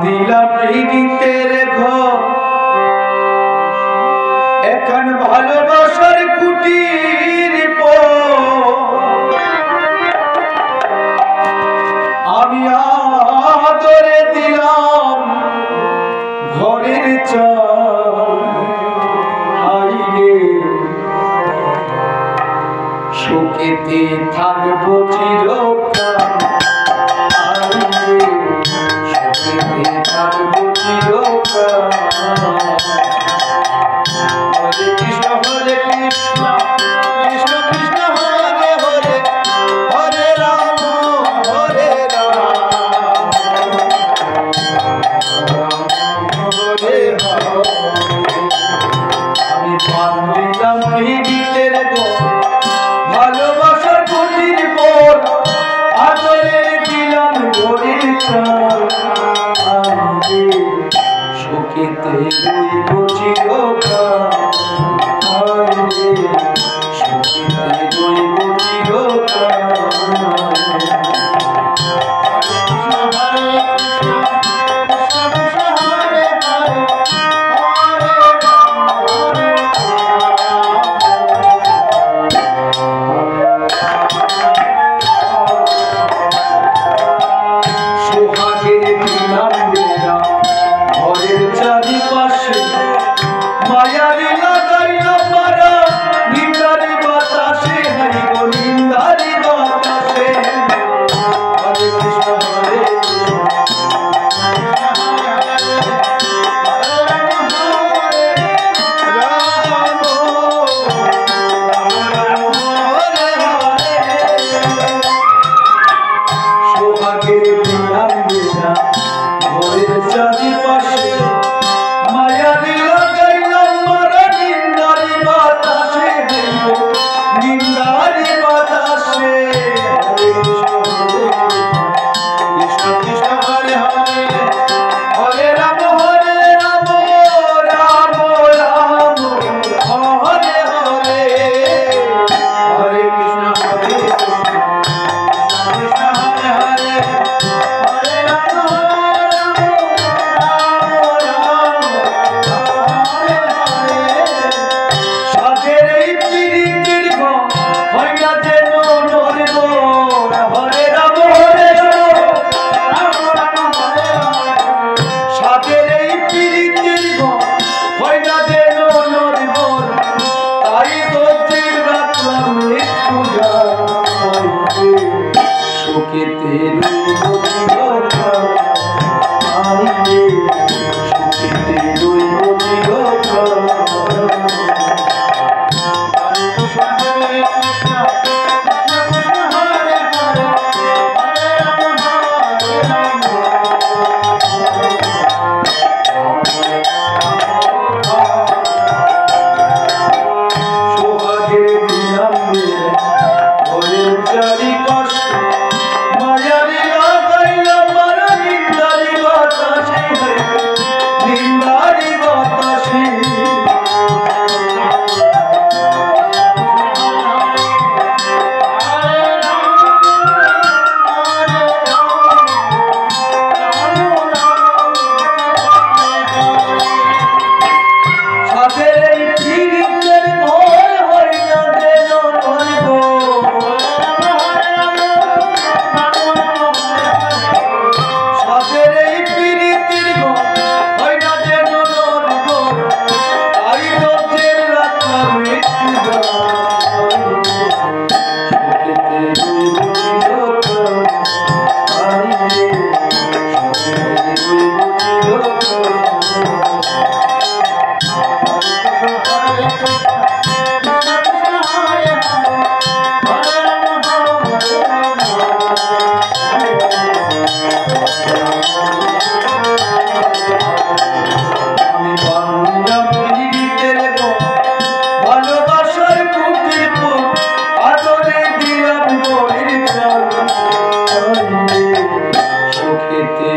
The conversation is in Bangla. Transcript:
দিলাম পীড়িতের ঘর এখন ভালোবাসার কুটির আমি আদরে দিলাম ঘরের চাল হাইরে সুখেতে থাকবো চিরকাল হরে কৃষ্ণ হরে কৃষ্ণ কৃষ্ণ কৃষ্ণ হরে হরে হরে রাম হরে রাম হরে আমি বান্ধিলাম পীড়িতের ঘর ভালোবাসার কুটির পর আদরে দিলাম ঘরের চাল সুখেতে রইব চিরকাল সুখেতে রইব চিরকাল মায়ারি লাগাইয়া পারা নিন্দারি বাতাসে হরি গো নিন্দারি বাতাসে হরে কৃষ্ণ হরে সোহাগে দিলাম বেলা ঘরের চারিপাশে মায়ারি নিন্দারি বাতাসে কৃষ্ণ কৃষ্ণ হরে হরে হরে রাম রাম রাম হরে হরে হরে কৃষ্ণ হরে কৃষ্ণ কৃষ্ণ হরে হরে হরে রাম রাম হরে হরে সাধের এই পীড়িতের ঘর হয় না যেন নরব হরে রাম সাধের এই পীড়িতের ঘর হয় না যেন নরব তাই তোদের রাখলাম একটু সুখেতে রইব চিরকাল সুখেতে রইব চিরকাল সুখেতে